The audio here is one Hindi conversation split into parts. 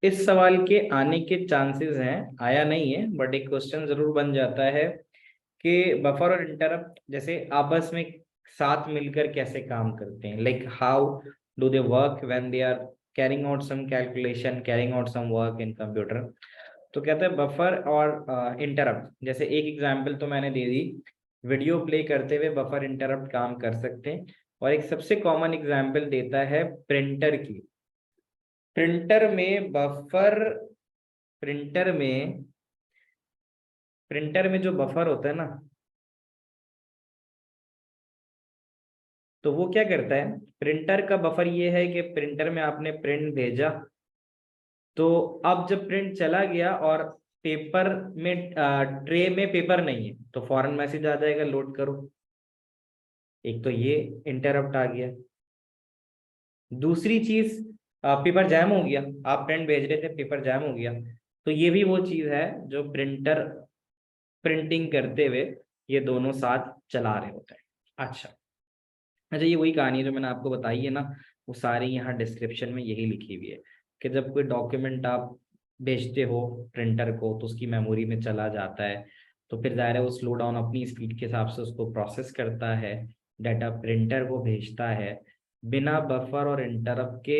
इस सवाल के आने के चांसेस हैं, आया नहीं है बट एक क्वेश्चन जरूर बन जाता है कि बफर और इंटरप्ट जैसे आपस में साथ मिलकर कैसे काम करते हैं, like how do they work when they are carrying out some calculation, carrying out some work in computer. तो कहते हैं बफर और इंटरप्ट, जैसे एक एग्जांपल तो मैंने दे दी, वीडियो प्ले करते हुए बफर इंटरप्ट काम कर सकते हैं। और एक सबसे कॉमन एग्जांपल देता है प्रिंटर की। प्रिंटर में बफर प्रिंटर में प्रिंटर में जो बफर होता है ना, तो वो क्या करता है, प्रिंटर का बफर ये है कि प्रिंटर में आपने प्रिंट भेजा, तो अब जब प्रिंट चला गया और पेपर में ट्रे में पेपर नहीं है तो फौरन मैसेज आ जाएगा लोड करो। एक तो ये इंटरप्ट आ गया। दूसरी चीज, पेपर जैम हो गया, आप प्रिंट भेज रहे थे पेपर जैम हो गया, तो ये भी वो चीज है जो प्रिंटर प्रिंटिंग करते हुए ये दोनों साथ चला रहे होते हैं। अच्छा अच्छा, ये वही कहानी है जो मैंने आपको बताई है ना, वो सारी यहाँ डिस्क्रिप्शन में यही लिखी हुई है कि जब कोई डॉक्यूमेंट आप भेजते हो प्रिंटर को तो उसकी मेमोरी में चला जाता है, तो फिर जाहिर है वो स्लो डाउन अपनी स्पीड के हिसाब से उसको प्रोसेस करता है, डाटा प्रिंटर को भेजता है। बिना बफर और इंटरप्ट के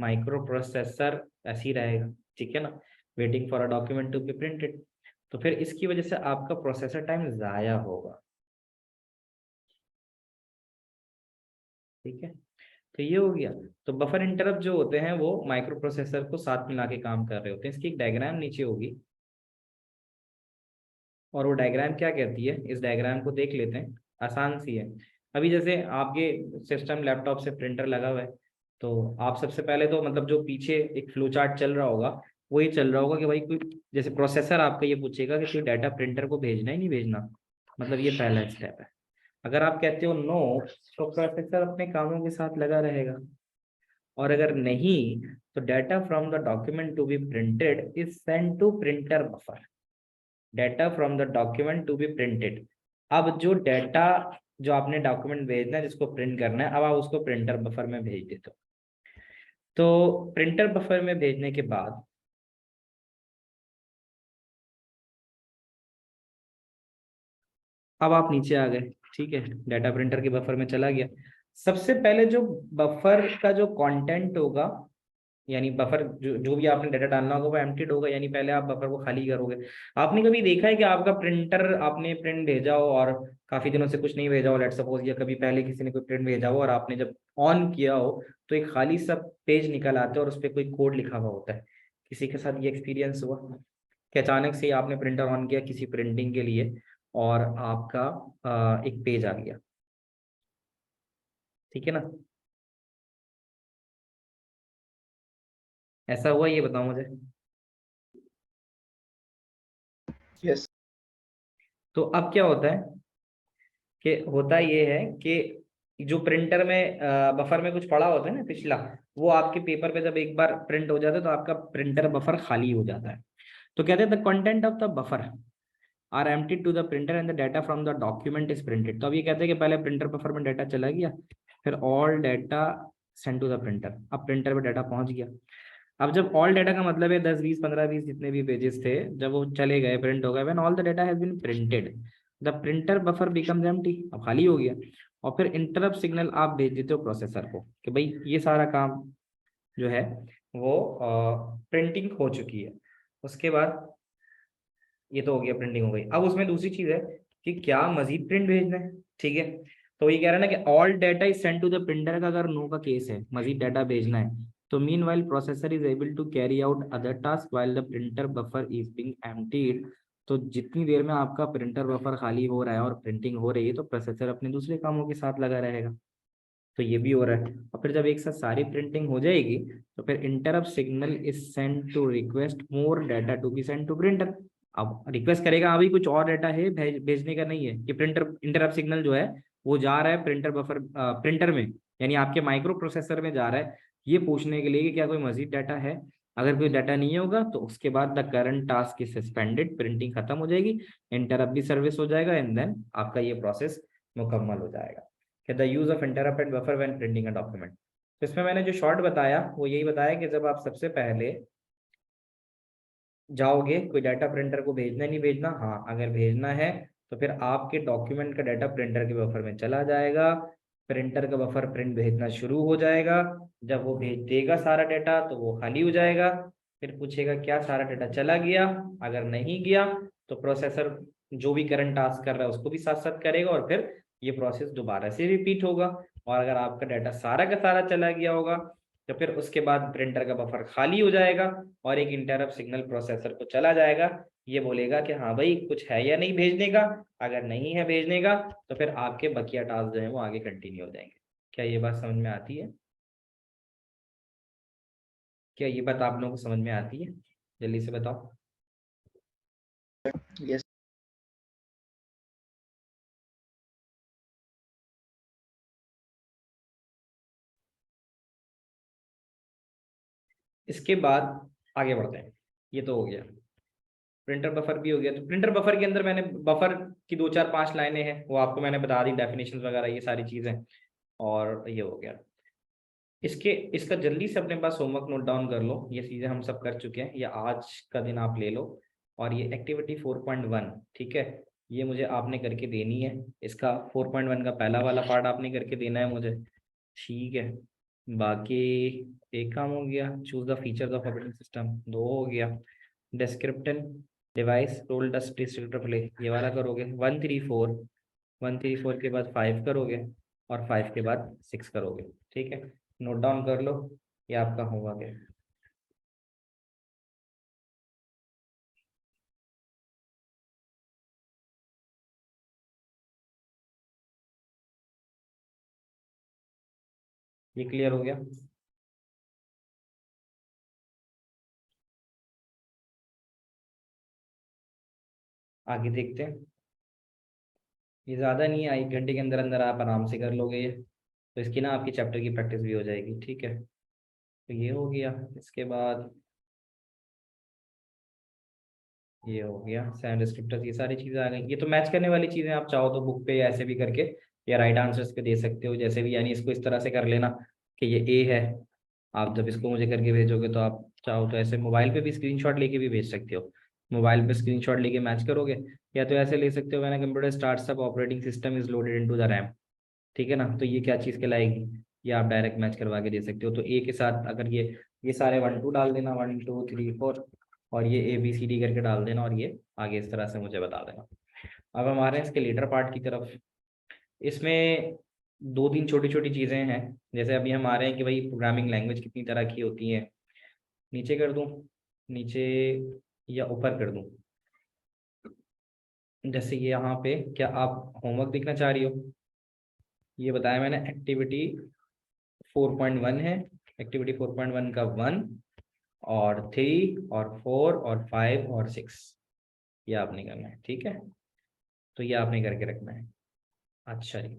माइक्रो प्रोसेसर ऐसे ही रहेगा, ठीक है ना, waiting for a document to be printed. तो फिर इसकी वजह से आपका प्रोसेसर टाइम ज़ाया होगा, ठीक है। तो ये हो गया। तो बफर इंटरप्ट जो होते हैं वो माइक्रो प्रोसेसर को साथ मिला के काम कर रहे होते हैं। इसकी एक डायग्राम नीचे होगी और वो डायग्राम क्या कहती है, इस डायग्राम को देख लेते हैं, आसान सी है। अभी जैसे आपके सिस्टम लैपटॉप से प्रिंटर लगा हुआ है, तो आप सबसे पहले तो मतलब जो पीछे एक फ्लो चार्ट चल रहा होगा वो ये चल रहा होगा कि भाई कोई, जैसे प्रोसेसर आपका ये पूछेगा कि कोई डाटा प्रिंटर को भेजना ही नहीं भेजना, मतलब ये पहला स्टेप है। अगर आप कहते हो नो, तो प्रोसेसर अपने कामों के साथ लगा रहेगा। और अगर नहीं, तो data from the document to be printed is send to printer buffer. Data from the document to be printed, अब जो डाटा जो आपने डॉक्यूमेंट भेजना है जिसको प्रिंट करना है, अब आप उसको प्रिंटर बफर में भेज देते हो। तो प्रिंटर बफर में भेजने के बाद अब आप नीचे आ गए, ठीक है, डाटा प्रिंटर के बफर में चला गया। सबसे पहले जो बफर का जो कंटेंट होगा, यानी बफर जो भी आपने डाटा डालना होगा वो एम्प्टीड होगा, यानी पहले आप बफर को खाली करोगे। आपने कभी देखा है कि आपका प्रिंटर, आपने प्रिंट भेजा हो और काफी दिनों से कुछ नहीं भेजा हो, लेट सपोज, या कभी पहले किसी ने कोई प्रिंट भेजा हो और आपने जब ऑन किया हो तो एक खाली सा पेज निकल आता है और उस पर कोई कोड लिखा हुआ होता है। किसी के साथ ये एक्सपीरियंस हुआ कि अचानक से ही आपने प्रिंटर ऑन किया किसी प्रिंटिंग के लिए और आपका एक पेज आ गया, ठीक है ना, ऐसा हुआ, ये बताओ मुझे। यस। तो अब क्या होता है कि होता ये है कि जो प्रिंटर में बफर में कुछ पड़ा होता है ना पिछला, वो आपके पेपर पे जब एक बार प्रिंट हो जाता है तो आपका प्रिंटर बफर खाली हो जाता है। तो कहते हैं the content of the buffer are emptied to the printer and the data from the document is printed. तो अब ये कहते हैं कि पहले प्रिंटर बफर में डाटा चला गया, फिर all data send to the printer, अब प्रिंटर पे डाटा पहुंच गया। अब जब ऑल डाटा का मतलब है 10 20 15 20 जितने भी पेजेस थे, जब वो चले गए प्रिंट हो गए, when all the data has been printed the printer buffer becomes empty, अब खाली हो गया। और फिर इंटरप्ट सिग्नल आप भेज देते हो प्रोसेसर को कि भाई ये सारा काम जो है वो प्रिंटिंग हो चुकी है। उसके बाद ये तो हो गया, प्रिंटिंग हो गई। अब उसमें दूसरी चीज है कि क्या मजीद प्रिंट भेजना है, ठीक है। तो ये कह रहा है ना कि all data is send to the printer, का अगर नो का केस है, मजीद डाटा भेजना है, तो meanwhile processor is able to carry out other task while the printer buffer is being emptied. तो जितनी देर में आपका प्रिंटर बफर खाली हो रहा है और प्रिंटिंग हो रही है तो प्रोसेसर अपने दूसरे कामों के साथ लगा रहेगा। तो ये भी हो रहा है। और फिर जब एक साथ सारी प्रिंटिंग हो जाएगी तो फिर interrupt signal is send to request more data to be send to printer. अब रिक्वेस्ट करेगा अभी कुछ और डाटा है भेजने का नहीं है, कि प्रिंटर इंटरप्ट सिग्नल जो है वो जा रहा है प्रिंटर बफर प्रिंटर में, यानी आपके माइक्रो प्रोसेसर में जा रहा है, ये पूछने के लिए कि क्या कोई मजीद डाटा है। अगर कोई डाटा नहीं होगा तो उसके बाद the current task is suspended, printing खत्म हो जाएगी, इंटरप्ट भी सर्विस हो जाएगा एंड देन आपका ये प्रोसेस मुकम्मल हो जाएगा। The use of interrupt and buffer when printing a document. तो इसमें मैंने जो शॉर्ट बताया वो यही बताया कि जब आप सबसे पहले जाओगे, कोई डाटा प्रिंटर को भेजना नहीं भेजना, हाँ अगर भेजना है तो फिर आपके डॉक्यूमेंट का डाटा प्रिंटर के बफर में चला जाएगा, प्रिंटर का बफर प्रिंट भेजना शुरू हो जाएगा। जब वो भेज देगा सारा डाटा तो वो खाली हो जाएगा, फिर पूछेगा क्या सारा डाटा चला गया, अगर नहीं गया तो प्रोसेसर जो भी करंट टास्क कर रहा है उसको भी साथ साथ करेगा और फिर ये प्रोसेस दोबारा से रिपीट होगा। और अगर आपका डाटा सारा का सारा चला गया होगा तो फिर उसके बाद प्रिंटर का बफर खाली हो जाएगा और एक इंटरप्ट सिग्नल प्रोसेसर को चला जाएगा, ये बोलेगा कि हाँ भाई कुछ है या नहीं भेजने का, अगर नहीं है भेजने का तो फिर आपके बकिया टास्क जो है वो आगे कंटिन्यू हो जाएंगे। क्या ये बात समझ में आती है? क्या ये बात आप लोगों को समझ में आती है? जल्दी से बताओ। Yes. इसके बाद आगे बढ़ते हैं। ये तो हो गया, प्रिंटर बफर भी हो गया। तो प्रिंटर बफर के अंदर मैंने बफर की 2 4 5 लाइनें हैं वो आपको मैंने बता दी, डेफिनेशन वगैरह ये सारी चीजें, और ये हो गया। इसका जल्दी से अपने पास होमवर्क नोट डाउन कर लो, ये चीजें हम सब कर चुके हैं, ये आज का दिन आप ले लो। और ये एक्टिविटी 4.1, ठीक है, ये मुझे आपने करके देनी है। इसका 4.1 का पहला वाला पार्ट आपने करके देना है मुझे, ठीक है। बाकी एक काम हो गया, choose the features of operating system 2 हो गया। Descriptive device role dust distributor play ये वाला करोगे, 134 के बाद 5 करोगे और 5 के बाद 6 करोगे, ठीक है। नोट डाउन कर लो, ये आपका होमवर्क है। ये क्लियर हो गया? आगे देखते हैं। ये ज़्यादा नहीं है, 1 घंटे के अंदर अंदर आप आराम से कर लोगे ये, तो इसकी ना आपकी चैप्टर की प्रैक्टिस भी हो जाएगी, ठीक है। तो ये हो गया, इसके बाद ये हो गया सैन डिस्क्रिप्टर्स, ये सारी चीज़ें आ गई। ये तो मैच करने वाली चीज़ें, आप चाहो तो बुक पे या ऐसे भी करके या राइट आंसर्स पे दे सकते हो, जैसे भी, यानी इसको इस तरह से कर लेना कि ये ए है। आप जब इसको मुझे करके भेजोगे तो आप चाहो तो ऐसे मोबाइल पे भी स्क्रीनशॉट लेके भी भेज सकते हो, मोबाइल पे स्क्रीनशॉट लेके मैच करोगे। या तो ऐसे ले सकते हो, मैंने computer starts up operating system is loaded into the RAM, ठीक है ना, तो ये क्या चीज़ कहलाएगी, ये आप डायरेक्ट मैच करवा के दे सकते हो। तो ए के साथ अगर ये सारे 1 2 डाल देना, 1 2 3 4, और ये ABCD करके डाल देना और ये आगे इस तरह से मुझे बता देना। अब हमारे इसके लीडर पार्ट की तरफ, इसमें 2 3 छोटी छोटी चीज़ें हैं। जैसे अभी हम आ रहे हैं कि भाई प्रोग्रामिंग लैंग्वेज कितनी तरह की होती है, नीचे कर दूं, नीचे या ऊपर कर दूं, जैसे ये यहाँ पे क्या आप होमवर्क देखना चाह रही हो? ये बताया मैंने, एक्टिविटी 4.1 है, एक्टिविटी 4.1 का 1 और 3 और 4 और 5 और 6 ये आपने करना है, ठीक है। तो ये आपने करके रखना है। अच्छा जी,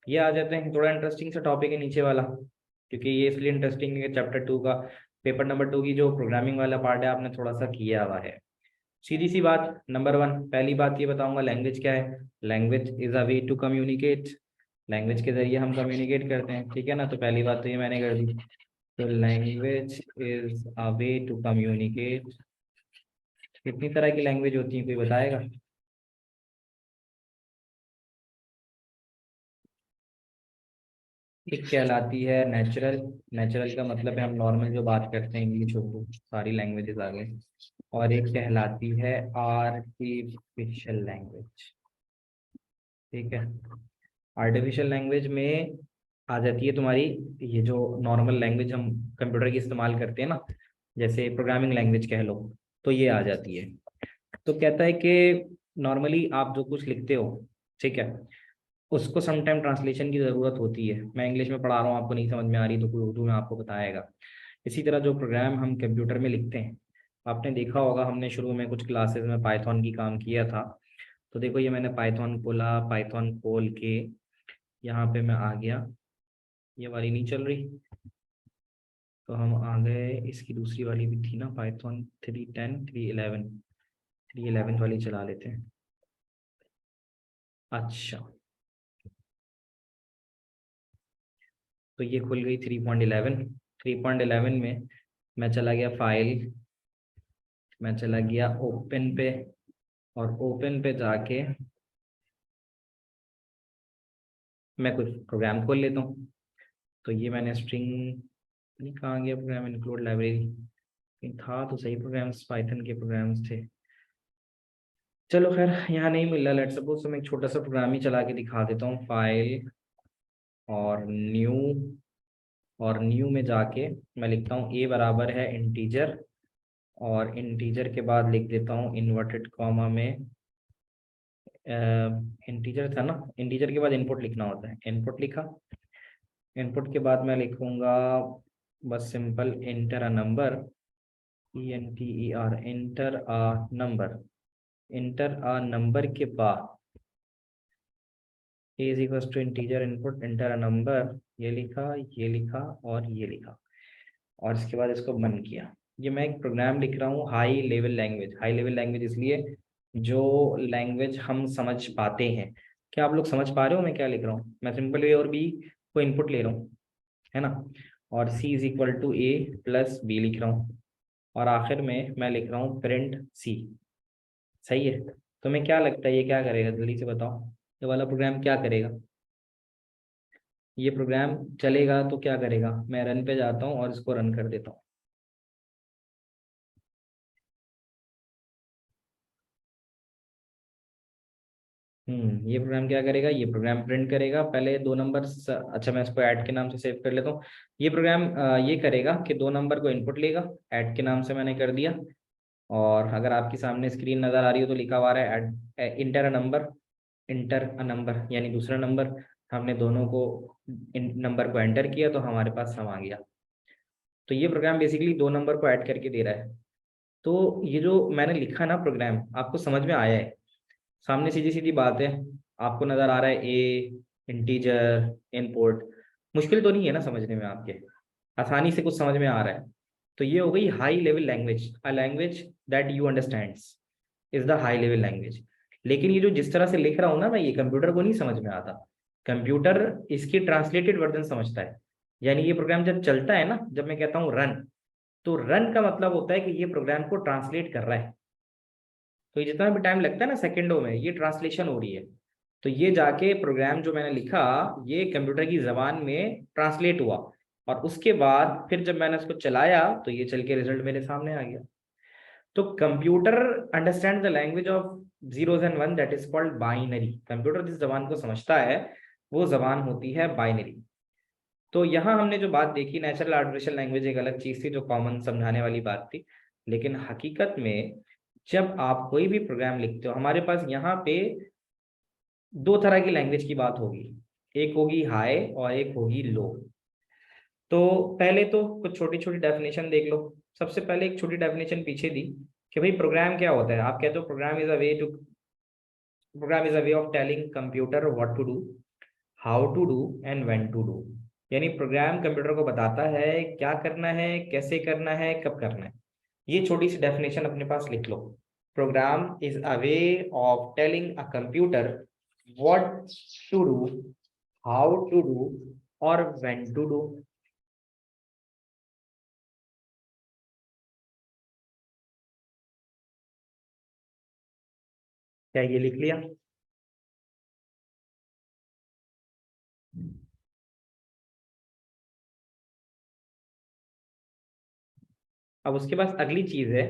ये आ जाते हैं, थोड़ा इंटरेस्टिंग सा टॉपिक है नीचे वाला, क्योंकि ये इसलिए इंटरेस्टिंग है, चैप्टर 2 का पेपर नंबर 2 की जो प्रोग्रामिंग वाला पार्ट है आपने थोड़ा सा किया हुआ है। सीधी सी बात, नंबर 1 पहली बात ये बताऊंगा, लैंग्वेज क्या है। Language is a way to communicate, language के जरिए हम कम्युनिकेट करते हैं, ठीक है ना। तो पहली बात तो ये मैंने कर दी, तो language is a way to communicate. कितनी तरह की लैंग्वेज होती है, कोई बताएगा? एक कहलाती है नेचुरल, नेचुरल का मतलब है हम नॉर्मल जो बात करते हैं इंग्लिश हो, सारी लैंग्वेजेस आ गई। और एक कहलाती है आर्टिफिशियल लैंग्वेज, ठीक है। आर्टिफिशियल लैंग्वेज में आ जाती है तुम्हारी ये जो नॉर्मल लैंग्वेज हम कंप्यूटर की इस्तेमाल करते हैं ना, जैसे प्रोग्रामिंग लैंग्वेज कह लो, तो ये आ जाती है। तो कहता है कि नॉर्मली आप जो कुछ लिखते हो, ठीक है, उसको समटाइम ट्रांसलेशन की ज़रूरत होती है। मैं इंग्लिश में पढ़ा रहा हूँ, आपको नहीं समझ में आ रही तो कोई उर्दू में आपको बताएगा। इसी तरह जो प्रोग्राम हम कंप्यूटर में लिखते हैं, आपने देखा होगा हमने शुरू में कुछ क्लासेस में पाइथन की काम किया था। तो देखो ये मैंने पाइथन खोला, पाइथन खोल के यहाँ पे मैं आ गया, ये वाली नहीं चल रही, तो हम आ गए, इसकी दूसरी वाली भी थी ना पाइथन 3.10 3.11, 3.11 वाली चला लेते हैं। अच्छा, तो ये खुल गई 3.11, 3.11 में मैं चला गया फाइल, मैं चला गया ओपन पे, और ओपन पे जाके मैं कुछ प्रोग्राम खोल लेता हूँ। तो ये मैंने स्ट्रिंग, नहीं कहाँ गया प्रोग्राम, इंक्लूड लाइब्रेरी था तो सही, प्रोग्राम्स पाइथन के प्रोग्राम्स थे। चलो खैर यहाँ नहीं मिल रहा, लेट सपोज तो मैं एक छोटा सा प्रोग्राम ही चला के दिखा देता हूँ। फाइल और न्यू, और न्यू में जाके मैं लिखता हूँ a बराबर है इंटीजर, और इंटीजर के बाद लिख देता हूँ इन्वर्टेड कॉमा में, इंटीजर था ना, इंटीजर के बाद इनपुट लिखना होता है, इनपुट लिखा। इनपुट के बाद मैं लिखूंगा बस simple enter a number, ENTER, enter a number. Enter a number के बाद a is equal to integer input enter a number, ये लिखा, ये लिखा और ये लिखा, और इसके बाद इसको बंद किया। ये मैं एक प्रोग्राम लिख रहा हूँ high level language. High level language इसलिए जो लैंग्वेज हम समझ पाते हैं। क्या आप लोग समझ पा रहे हो मैं क्या लिख रहा हूँ? मैं सिंपल ए और बी को इनपुट ले रहा हूँ, है ना, और c is equal to A plus B लिख रहा हूँ, और आखिर में मैं लिख रहा हूँ प्रिंट सी। सही है? तुम्हें क्या लगता है ये क्या करेगा, जल्दी से बताओ, ये वाला प्रोग्राम क्या करेगा? ये प्रोग्राम चलेगा तो क्या करेगा? मैं रन पे जाता हूँ और इसको रन कर देता हूँ। ये प्रोग्राम क्या करेगा? ये प्रोग्राम प्रिंट करेगा पहले 2 नंबर, अच्छा मैं इसको ऐड के नाम से सेव कर लेता हूँ। ये प्रोग्राम ये करेगा कि 2 नंबर को इनपुट लेगा, ऐड के नाम से मैंने कर दिया, और अगर आपके सामने स्क्रीन नजर आ रही हो तो लिखा हुआ है add inter a number, enter a number यानी दूसरा नंबर। हमने दोनों को नंबर को एंटर किया तो हमारे पास सम आ गया। तो ये प्रोग्राम बेसिकली 2 नंबर को ऐड करके दे रहा है। तो ये जो मैंने लिखा ना प्रोग्राम, आपको समझ में आया है? सामने सीधी सीधी बात है, आपको नजर आ रहा है ए इंटीजर इनपुट, मुश्किल तो नहीं है ना समझने में आपके, आसानी से कुछ समझ में आ रहा है। तो ये हो गई high level language, a language that you understands is the high level language. लेकिन ये जो जिस तरह से लिख रहा हूँ ना मैं, ये कंप्यूटर को नहीं समझ में आता। कंप्यूटर इसकी ट्रांसलेटेड वर्जन समझता है। यानी ये प्रोग्राम जब चलता है ना, जब मैं कहता हूँ रन, तो रन का मतलब होता है कि ये प्रोग्राम को ट्रांसलेट कर रहा है। तो ये जितना भी टाइम लगता है ना सेकंडों में, ये ट्रांसलेशन हो रही है। तो ये जाके प्रोग्राम जो मैंने लिखा, ये कंप्यूटर की जबान में ट्रांसलेट हुआ, और उसके बाद फिर जब मैंने उसको चलाया तो ये चल के रिजल्ट मेरे सामने आ गया। तो computer understand the language of zeros and one, that is called binary. Computer जिस जबान को समझता है वो जबान होती है बाइनरी। तो यहाँ हमने जो बात देखी, नेचुरल आर्टिफिशियल लैंग्वेज एक अलग चीज थी जो कॉमन समझाने वाली बात थी। लेकिन हकीकत में जब आप कोई भी प्रोग्राम लिखते हो, हमारे पास यहाँ पे 2 तरह की लैंग्वेज की बात होगी, एक होगी हाई और एक होगी लो। तो पहले तो कुछ छोटी छोटी डेफिनेशन देख लो। सबसे पहले एक छोटी डेफिनेशन पीछे दी कि भाई प्रोग्राम क्या होता है। आप कहते हो program is a way of telling computer what to do, how to do and when to do. यानी प्रोग्राम कंप्यूटर को बताता है क्या करना है, कैसे करना है, कब करना है। ये छोटी सी डेफिनेशन अपने पास लिख लो। Program is a way of telling a computer what to do, how to do और व्हेन टू डू। क्या ये लिख लिया? अब उसके पास अगली चीज है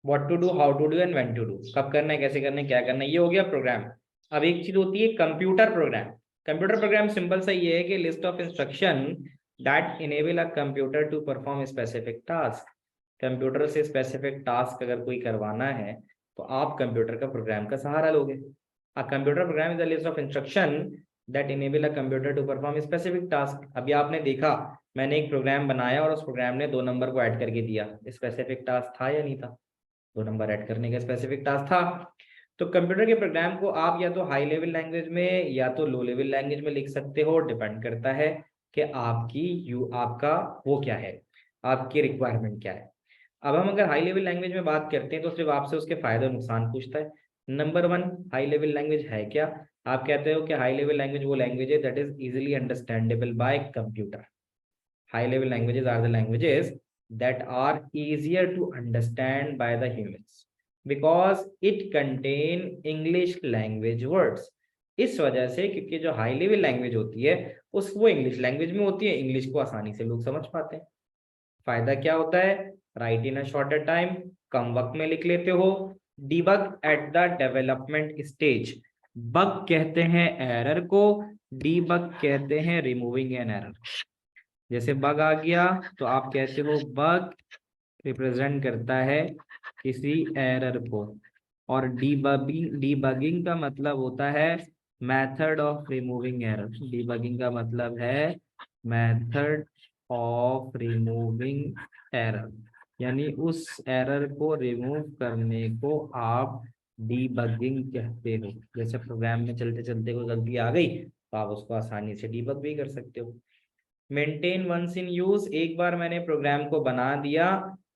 what to do, how to do and when to do. कब करना है, कैसे करना है, क्या करना है, ये हो गया प्रोग्राम। अब एक चीज होती है computer program. Computer program simple सा ये है कि list of instruction that enable a computer to perform specific task. Computer से स्पेसिफिक टास्क अगर कोई करवाना है तो आप कंप्यूटर का प्रोग्राम का सहारा लोगे। A computer program is a list of instruction that enable a computer to perform specific task. अभी आपने देखा मैंने एक प्रोग्राम बनाया और उस प्रोग्राम ने 2 नंबर को ऐड करके दिया, स्पेसिफिक टास्क था या नहीं था? 2 नंबर ऐड करने का स्पेसिफिक टास्क था। तो कंप्यूटर के प्रोग्राम को आप या तो हाई लेवल लैंग्वेज में या तो लो लेवल लैंग्वेज में लिख सकते हो, डिपेंड करता है कि आपका वो क्या है, आपकी रिक्वायरमेंट क्या है। अब हम अगर हाई लेवल लैंग्वेज में बात करते हैं तो सिर्फ आपसे उसके फायदे और नुकसान पूछता है। नंबर 1, हाई लेवल लैंग्वेज है क्या? आप कहते हो कि हाई लेवल लैंग्वेज वो लैंग्वेज है that is easily understandable by computer. High level languages are the languages that are easier to understand by the humans because it contain English language words। इस वजह से, क्योंकि जो हाई लेवल लैंग्वेज होती है उस वो इंग्लिश लैंग्वेज में होती है, इंग्लिश को आसानी से लोग समझ पाते हैं। फायदा क्या होता है? Write in a shorter time, कम वक्त में लिख लेते हो। Debug at the development stage, bug कहते हैं एरर को, डीबग कहते हैं रिमूविंग एन एरर। जैसे बग आ गया तो आप कहते हो बग रिप्रेजेंट करता है किसी एरर को, और डीबगिंग का मतलब होता है method of removing error. Debugging का मतलब है मेथड ऑफ रिमूविंग एरर, यानी उस एरर को रिमूव करने को आप डीबगिंग कहते हो। जैसे प्रोग्राम में चलते चलते कोई गलती आ गई तो आप उसको आसानी से डीबग भी कर सकते हो। मेंटेन वंस इन यूज, एक बार मैंने प्रोग्राम को बना दिया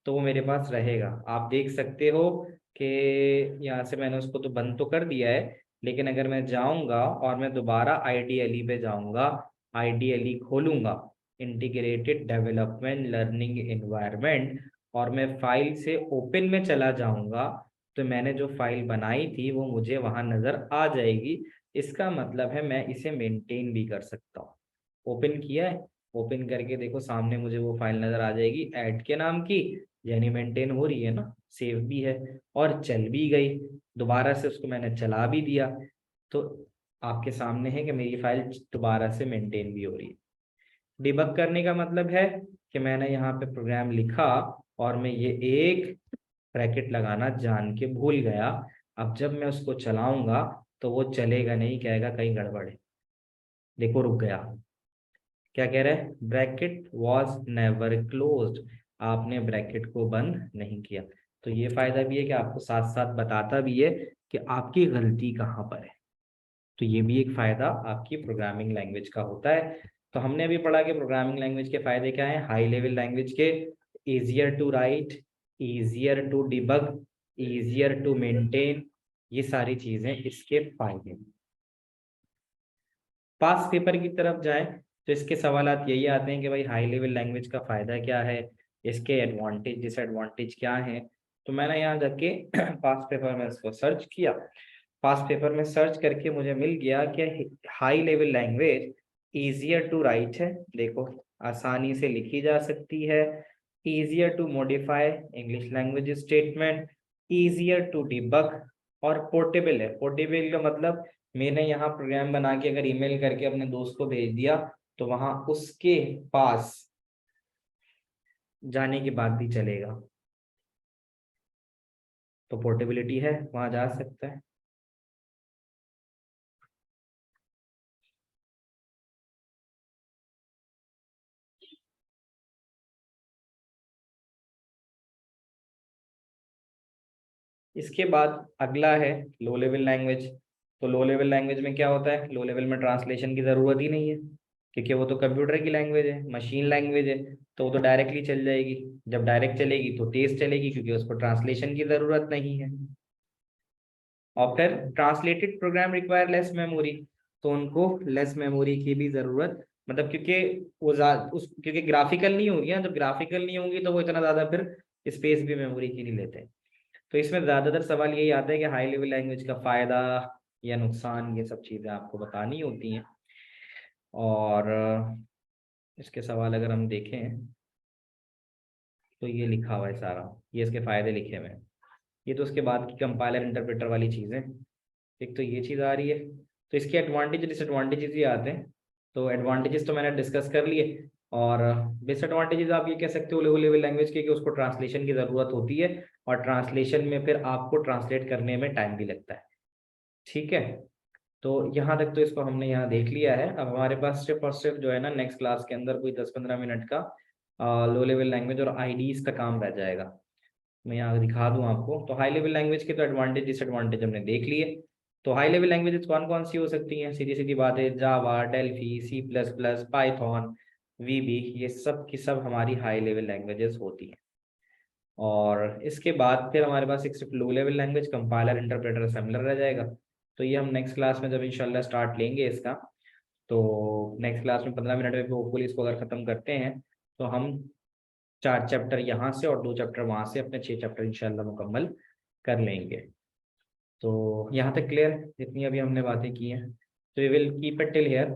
तो वो मेरे पास रहेगा। आप देख सकते हो कि यहाँ से मैंने उसको तो बंद तो कर दिया है, लेकिन अगर मैं जाऊंगा और मैं दोबारा आईडीएलई पे जाऊंगा, आईडीएलई खोलूंगा, इंटीग्रेटेड डेवलपमेंट लर्निंग एनवायरनमेंट, और मैं फाइल से ओपन में चला जाऊंगा, तो मैंने जो फाइल बनाई थी वो मुझे वहां नजर आ जाएगी। इसका मतलब है मैं इसे मेंटेन भी कर सकता हूँ। ओपन किया है, ओपन करके देखो सामने मुझे वो फाइल नजर आ जाएगी ऐड के नाम की, यानी मेंटेन हो रही है ना, सेव भी है और चल भी गई। दोबारा से उसको मैंने चला भी दिया तो आपके सामने है कि मेरी फाइल दोबारा से मेंटेन भी हो रही है। डिबग करने का मतलब है कि मैंने यहाँ पे प्रोग्राम लिखा और मैं ये एक ब्रैकेट लगाना जान के भूल गया। अब जब मैं उसको चलाऊंगा तो वो चलेगा नहीं, कहेगा कहीं गड़बड़ है। देखो रुक गया। क्या कह रहा है? ब्रैकेट वॉज नेवर क्लोज्ड, आपने ब्रैकेट को बंद नहीं किया। तो ये फायदा भी है कि आपको साथ साथ बताता भी है कि आपकी गलती कहाँ पर है। तो ये भी एक फायदा आपकी प्रोग्रामिंग लैंग्वेज का होता है। तो हमने अभी पढ़ा कि प्रोग्रामिंग लैंग्वेज के फायदे क्या हैं। हाई लेवल लैंग्वेज के easier to write, easier to debug, easier to maintain, ये सारी चीजें इसके फायदे हैं। पास पेपर की तरफ जाएं तो इसके सवालात यही आते हैं कि भाई हाई लेवल लैंग्वेज का फायदा क्या है, इसके एडवांटेज डिसएडवांटेज क्या हैं। तो मैंने यहाँ जाके पास पेपर में इसको सर्च किया। पास पेपर में सर्च करके मुझे मिल गया कि high level language easier to write है, देखो आसानी से लिखी जा सकती है। Easier to modify English language statement, easier to debug, और पोर्टेबल है। पोर्टेबल का मतलब मैंने यहाँ प्रोग्राम बना के अगर ईमेल करके अपने दोस्त को भेज दिया तो वहां उसके पास जाने के बाद भी चलेगा, तो पोर्टेबिलिटी है, वहां जा सकता है। इसके बाद अगला है लो लेवल लैंग्वेज। तो लो लेवल लैंग्वेज में क्या होता है? लो लेवल में ट्रांसलेशन की जरूरत ही नहीं है, क्योंकि वो तो कंप्यूटर की लैंग्वेज है, मशीन लैंग्वेज है, तो वो तो डायरेक्टली चल जाएगी। जब डायरेक्ट चलेगी तो तेज चलेगी, क्योंकि उसको ट्रांसलेशन की जरूरत नहीं है। और फिर translated program require less memory, तो उनको लेस मेमोरी की भी जरूरत, मतलब क्योंकि वो क्योंकि ग्राफिकल नहीं होगी ना, जब ग्राफिकल नहीं होंगी तो वो इतना ज्यादा फिर स्पेस भी मेमोरी की नहीं लेते। तो इसमें ज्यादातर सवाल यही आता है कि हाई लेवल लैंग्वेज का फायदा या नुकसान, ये सब चीजें आपको बतानी होती हैं। और इसके सवाल अगर हम देखें तो ये लिखा हुआ है सारा, ये इसके फायदे लिखे हुए हैं। ये तो उसके बाद की कंपाइलर इंटरप्रेटर वाली चीजें, एक तो ये चीज आ रही है। तो इसके एडवांटेज डिसएडवांटेजेस ही आते हैं। तो एडवांटेजेस तो मैंने डिस्कस कर लिए, और डिसएडवांटेजेस आप ये कह सकते हो लो लेवल लैंग्वेज के कि उसको ट्रांसलेशन की जरूरत होती है, और ट्रांसलेशन में फिर आपको ट्रांसलेट करने में टाइम भी लगता है। ठीक है, तो यहाँ तक तो इसको हमने यहाँ देख लिया है। अब हमारे पास सिर्फ और सिर्फ जो है ना नेक्स्ट क्लास के अंदर कोई 10-15 मिनट का लो लेवल लैंग्वेज और आईडीज का काम रह जाएगा। मैं यहाँ दिखा दूं आपको। तो हाई लेवल लैंग्वेज के तो एडवांटेज डिसएडवांटेज हमने देख लिए। तो हाई लेवल लैंग्वेजेस कौन कौन सी हो सकती हैं? सीधी सीधी बात है, Java, Delphi, C plus plus, Python, VB, ये सब की सब हमारी हाई लेवल लैंग्वेजेस होती हैं। और इसके बाद फिर हमारे पास एक सिर्फ low level language compiler interpreter assembler रह जाएगा। तो ये हम नेक्स्ट क्लास में जब इंशाल्लाह स्टार्ट लेंगे इसका, तो नेक्स्ट क्लास में 15 मिनट में होपफुली इसको अगर ख़त्म करते हैं तो हम 4 चैप्टर यहाँ से और 2 चैप्टर वहां से, अपने 6 चैप्टर इंशाल्लाह मुकम्मल कर लेंगे। तो यहाँ तक क्लियर, जितनी अभी हमने बातें की हैं। तो we will keep it till here.